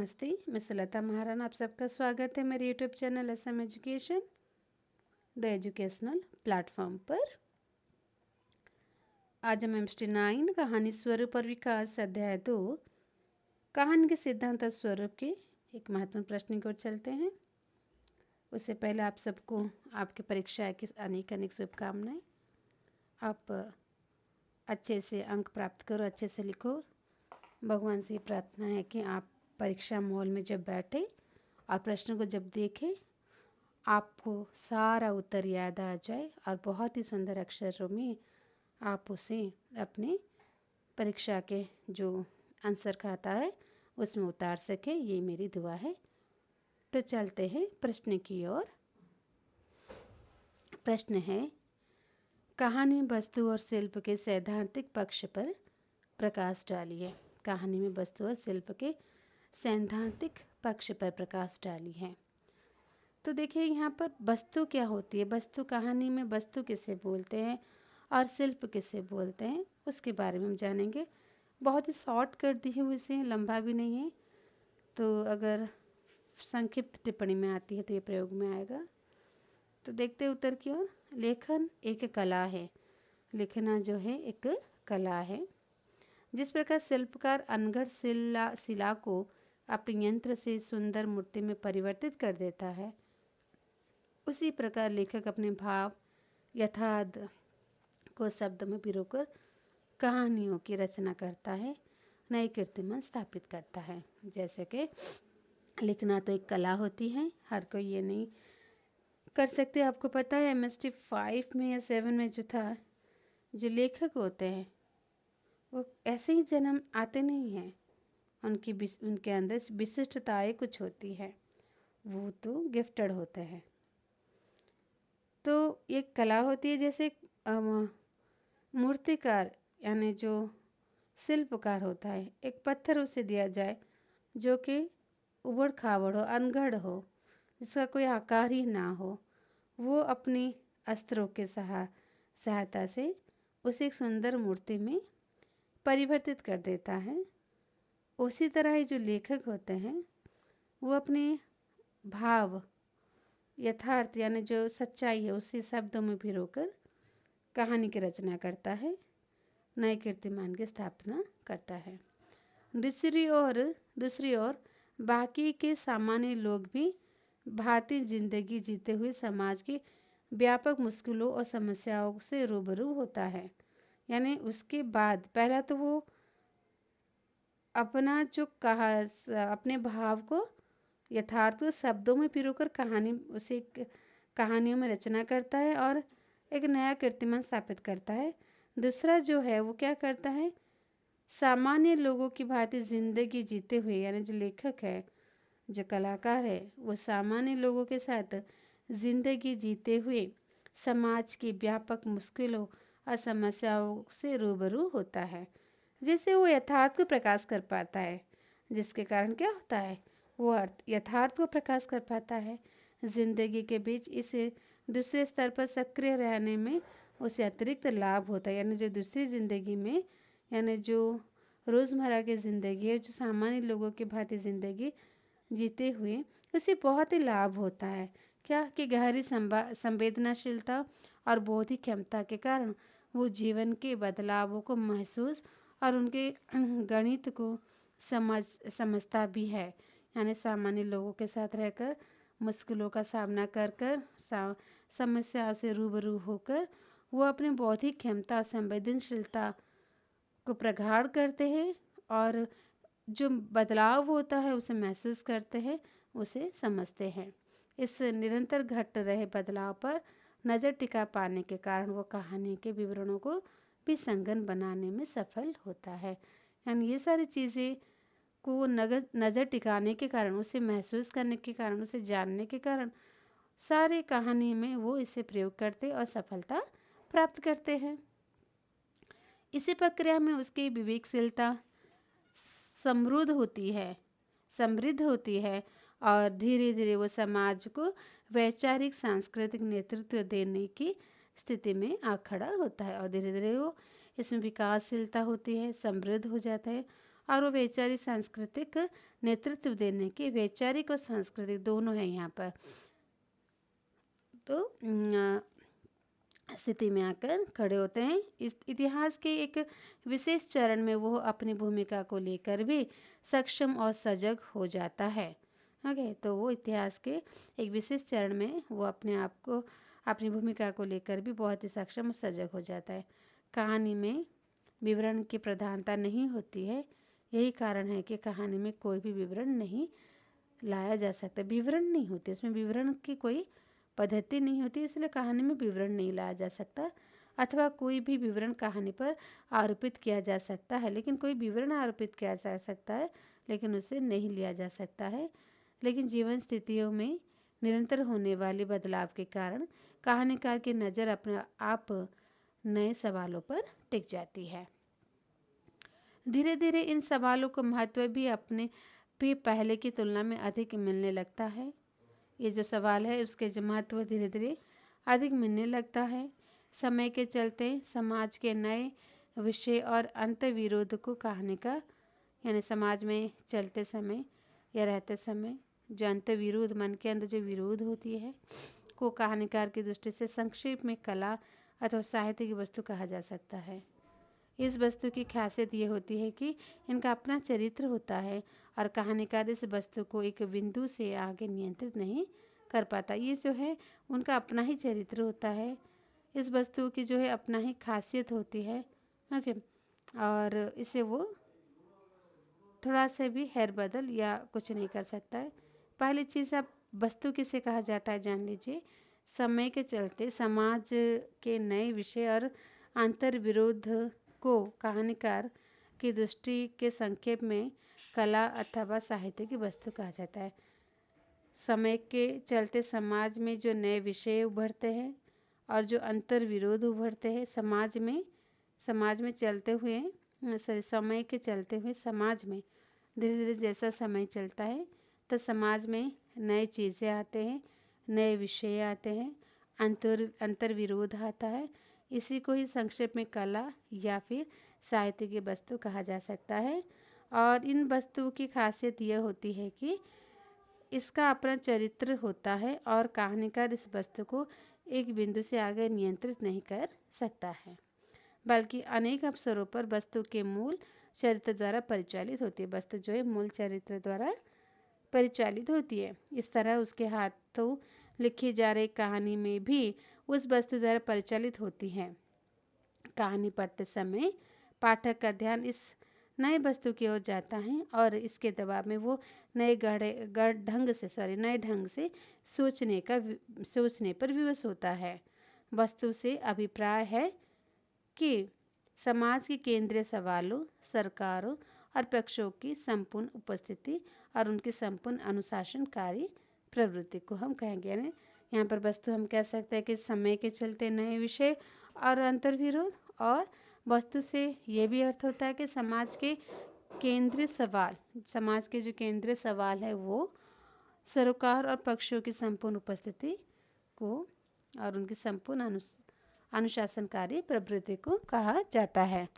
नमस्ते, मैं सुलता महाराणा। आप सबका स्वागत है मेरे YouTube channel SM education the educational platform पर। आज हम MST 9 कहानी स्वरूप और विकास अध्याय 2 कहानी के सिद्धांत और स्वरूप के एक महत्वपूर्ण प्रश्न की ओर चलते हैं। उससे पहले आप सबको आपकी परीक्षा की अनेक अनेक शुभकामनाएं। आप अच्छे से अंक प्राप्त करो, अच्छे से लिखो। भगवान से प्रार्थना है कि आप परीक्षा मॉल में जब बैठे और प्रश्न को जब देखें, आपको सारा उत्तर याद आ जाए और बहुत ही सुंदर अक्षरों में आप उसे अपने परीक्षा के जो आंसर खाता है उसमें उतार सके। ये मेरी दुआ है। तो चलते हैं प्रश्न की ओर। प्रश्न है, कहानी वस्तु और शिल्प के सैद्धांतिक पक्ष पर प्रकाश डालिए। कहानी में वस्तु और शिल्प के सैद्धांतिक पक्ष पर प्रकाश डाली है। तो देखिए यहाँ पर वस्तु क्या होती है। वस्तु, कहानी में वस्तु किसे बोलते हैं और शिल्प किसे बोलते हैं उसके बारे में हम जानेंगे। बहुत ही शॉर्ट कर दी है इसे, लंबा भी नहीं है। तो अगर संक्षिप्त टिप्पणी में आती है तो ये प्रयोग में आएगा। तो देखते हैं उत्तर की ओर। लेखन एक कला है। लिखना जो है एक कला है। जिस प्रकार शिल्पकार अनगढ़ शिला को अपने यंत्र से सुंदर मूर्ति में परिवर्तित कर देता है, उसी प्रकार लेखक अपने भाव यथार्थ को शब्द में पिरोकर कहानियों की रचना करता है, नए कीर्तिमान स्थापित करता है। जैसे कि लिखना तो एक कला होती है, हर कोई ये नहीं कर सकते। आपको पता है MST 5 में या 7 में जो था, जो लेखक होते हैं वो ऐसे ही जन्म आते नहीं हैं। उनके अंदर विशिष्टताएं कुछ होती है, वो तो गिफ्टेड होते हैं। तो ये कला होती है। जैसे मूर्तिकार यानी जो शिल्पकार होता है, एक पत्थर उसे दिया जाए जो कि उबड़ खाबड़ हो, अनगढ़ हो, जिसका कोई आकार ही ना हो, वो अपनी अस्त्रों के सहायता से उसे एक सुंदर मूर्ति में परिवर्तित कर देता है। उसी तरह ही जो लेखक होते हैं वो अपने भाव यथार्थ यानी जो सच्चाई है उसे शब्दों में पिरोकर कहानी की रचना करता है, नए कीर्तिमान की स्थापना करता है। दूसरी ओर बाकी के सामान्य लोग भी भारतीय जिंदगी जीते हुए समाज की व्यापक मुश्किलों और समस्याओं से रूबरू होता है। यानी उसके बाद पहला तो वो अपना जो अपने भाव को यथार्थ शब्दों में पिरोकर कहानियों में रचना करता है और एक नया कीर्तिमान स्थापित करता है। दूसरा जो है वो क्या करता है, सामान्य लोगों की भांति जिंदगी जीते हुए, यानी जो लेखक है, जो कलाकार है, वो सामान्य लोगों के साथ जिंदगी जीते हुए समाज की व्यापक मुश्किलों और समस्याओं से रूबरू होता है, जिससे वो यथार्थ को प्रकाश कर पाता है। जिसके कारण क्या होता है, वो यथार्थ को प्रकाश कर पाता है। जिंदगी के बीच इसे दूसरे स्तर पर सक्रिय रहने में उसे अतिरिक्त लाभ होता है। यानी जो दूसरी जिंदगी में, यानी जो रोज़मर्रा की ज़िंदगी है, जो सामान्य लोगों की भांति ज़िंदगी जीते हुए उसे बहुत ही लाभ होता है। क्या कि गहरी संवेदनाशीलता और बौद्धिक क्षमता के कारण वो जीवन के बदलावों को महसूस और उनके गणित को समझता भी है। यानी सामान्य लोगों के साथ रहकर मुश्किलों का सामना कर कर समस्याओं से रूबरू होकर वो अपनी बौद्धिक क्षमता और संवेदनशीलता को प्रगाढ़ करते हैं और जो बदलाव होता है उसे महसूस करते हैं, उसे समझते हैं। इस निरंतर घट रहे बदलाव पर नज़र टिका पाने के कारण वो कहानी के विवरणों को भी संगन बनाने में सफल होता है। यानी ये सारी चीज़ें को नज़र टिकाने के कारण, उसे महसूस करने के कारण, उसे जानने के कारण सारे कहानी में वो इसे प्रयोग करते और सफलता प्राप्त करते हैं। इसी प्रक्रिया में उसकी विवेकशीलता समृद्ध होती है और धीरे धीरे वो समाज को वैचारिक सांस्कृतिक नेतृत्व देने की स्थिति में आ खड़ा होता है और धीरे धीरे वो इसमें विकासशीलता होती है, समृद्ध हो जाता है और वो वैचारिक सांस्कृतिक नेतृत्व देने के, वैचारिक और सांस्कृतिक दोनों है यहाँ पर। तो स्थिति में आकर खड़े होते हैं। इस इतिहास के एक विशेष चरण में वो अपनी भूमिका को लेकर भी सक्षम और सजग हो जाता है। ओके, तो वो इतिहास के एक विशेष चरण में वो अपने आप को, अपनी भूमिका को लेकर भी बहुत ही सक्षम और सजग हो जाता है। कहानी में विवरण की प्रधानता नहीं होती है। यही कारण है कि कहानी में कोई भी विवरण नहीं लाया जा सकता, विवरण नहीं होते, उसमें विवरण की कोई पद्धति नहीं होती, इसलिए कहानी में विवरण नहीं लाया जा सकता। अथवा कोई भी विवरण कहानी पर आरोपित किया जा सकता है, लेकिन कोई विवरण आरोपित किया जा सकता है लेकिन उसे नहीं लिया जा सकता है। लेकिन जीवन स्थितियों में निरंतर होने वाले बदलाव के कारण कहानीकार की नज़र अपने आप नए सवालों पर टिक जाती है। धीरे धीरे इन सवालों को महत्व भी अपने भी पहले की तुलना में अधिक मिलने लगता है। ये जो सवाल है उसके जो महत्व धीरे धीरे अधिक मिलने लगता है। समय के चलते समाज के नए विषय और अंतर्विरोध को कहानीकार, यानी समाज में चलते समय या रहते समय जो अंतर्विरोध, मन के अंदर जो विरोध होती है, को कहानीकार की दृष्टि से संक्षेप में कला अथवा साहित्य की वस्तु कहा जा सकता है। इस वस्तु की खासियत ये होती है कि इनका अपना चरित्र होता है और कहानीकार इस वस्तु को एक बिंदु से आगे नियंत्रित नहीं कर पाता। ये जो है उनका अपना ही चरित्र होता है, इस वस्तु की जो है अपना ही खासियत होती है। ओके, और इसे वो थोड़ा सा भी हेर बदल या कुछ नहीं कर सकता है। पहली चीज़, अब वस्तु किसे कहा जाता है जान लीजिए। समय के चलते समाज के नए विषय और अंतर विरोध को कहानीकार की दृष्टि के संक्षेप में कला अथवा साहित्य की वस्तु कहा जाता है। समय के चलते समाज में जो नए विषय उभरते हैं और जो अंतर विरोध उभरते हैं समाज में चलते हुए समय के चलते हुए समाज में धीरे धीरे जैसा समय चलता है तो समाज में नए चीज़ें आते हैं, नए विषय आते हैं, अंतर विरोध आता है। इसी को ही संक्षेप में कला या फिर साहित्य की वस्तु कहा जा सकता है। और इन वस्तुओं की खासियत यह होती है कि इसका अपना चरित्र होता है और कहानीकार इस वस्तु को एक बिंदु से आगे नियंत्रित नहीं कर सकता है, बल्कि अनेक अवसरों पर वस्तु के मूल चरित्र द्वारा परिचालित होती है। वस्तु जो है मूल चरित्र द्वारा परिचालित होती है। इस तरह उसके हाथों लिखी जा रही कहानी में भी उस वस्तु द्वारा परिचालित होती है। कहानी पढ़ते समय पाठक का ध्यान इस नए वस्तु की ओर जाता है और इसके दबाव में वो नए ढंग से सोचने पर विवश होता है। वस्तु से अभिप्राय है कि समाज के केंद्रीय सवालों, सरकारों और पक्षों की संपूर्ण उपस्थिति और उनकी संपूर्ण अनुशासनकारी प्रवृत्ति को हम कहेंगे। यानी यहाँ पर वस्तु हम कह सकते हैं कि समय के चलते नए विषय और अंतर्विरोध, और वस्तु से ये भी अर्थ होता है कि समाज के जो केंद्रीय सवाल है वो सरकार और पक्षों की संपूर्ण उपस्थिति को और उनकी संपूर्ण अनुशासनकारी प्रवृत्ति को कहा जाता है।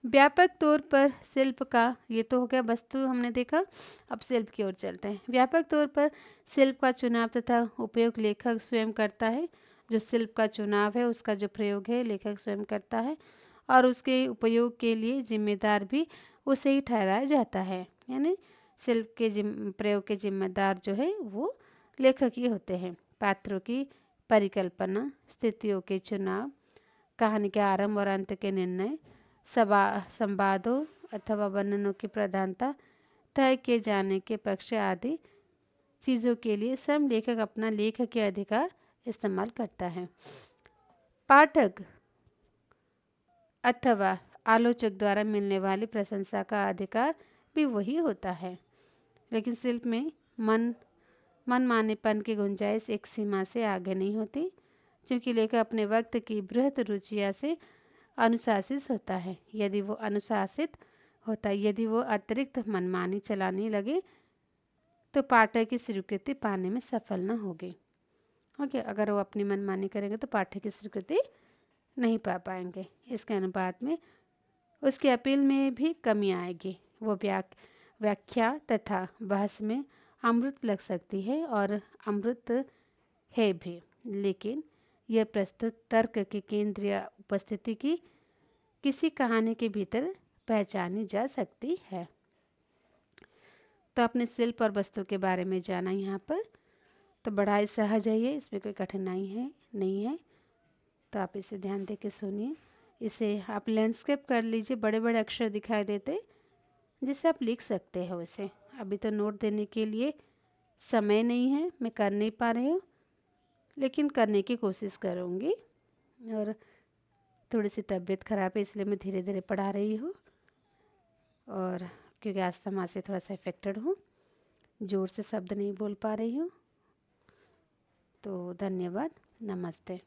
व्यापक तौर पर शिल्प का, ये तो हो गया वस्तु हमने देखा, अब शिल्प की ओर चलते हैं। व्यापक तौर पर शिल्प का चुनाव तथा उपयोग लेखक स्वयं करता है। जो शिल्प का चुनाव है उसका जो प्रयोग है लेखक स्वयं करता है और उसके उपयोग के लिए जिम्मेदार भी उसे ही ठहराया जाता है। यानी शिल्प के प्रयोग के जिम्मेदार जो है वो लेखक ही होते हैं। पात्रों की परिकल्पना, स्थितियों के चुनाव, कहानी के आरंभ और अंत के निर्णय, संवादों अथवा वर्णनों की प्रधानता, तय किए जाने के पक्ष आदि चीज़ों के लिए स्वयं लेखक अपना लेख के अधिकार इस्तेमाल करता है। पाठक अथवा आलोचक द्वारा मिलने वाली प्रशंसा का अधिकार भी वही होता है। लेकिन शिल्प में मनमानेपन की गुंजाइश एक सीमा से आगे नहीं होती, क्योंकि लेखक अपने वक्त की बृहत रुचिया से अनुशासित होता है। यदि वो अतिरिक्त मनमानी चलाने लगे तो पाठक की स्वीकृति पाने में सफल न होगी। ओके, अगर वो अपनी मनमानी करेंगे तो पाठक की स्वीकृति नहीं पा पाएंगे। इसके अनुपात में उसकी अपील में भी कमी आएगी। वो व्याख्या तथा बहस में अमृत लग सकती है और अमृत है भी, लेकिन यह प्रस्तुत तर्क की केंद्रीय उपस्थिति की किसी कहानी के भीतर पहचानी जा सकती है। तो आपने शिल्प और वस्तु के बारे में जाना यहाँ पर, तो बड़ा ही सहज है ये, इसमें कोई कठिनाई है नहीं है। तो आप इसे ध्यान दे के सुनिए। इसे आप लैंडस्केप कर लीजिए, बड़े बड़े अक्षर दिखाई देते जिससे आप लिख सकते हो इसे। अभी तो नोट देने के लिए समय नहीं है, मैं कर नहीं पा रही हूँ, लेकिन करने की कोशिश करूँगी। और थोड़ी सी तबीयत ख़राब है इसलिए मैं धीरे धीरे पढ़ा रही हूँ, और क्योंकि अस्थमा से थोड़ा सा इफेक्टेड हूँ, जोर से शब्द नहीं बोल पा रही हूँ। तो धन्यवाद, नमस्ते।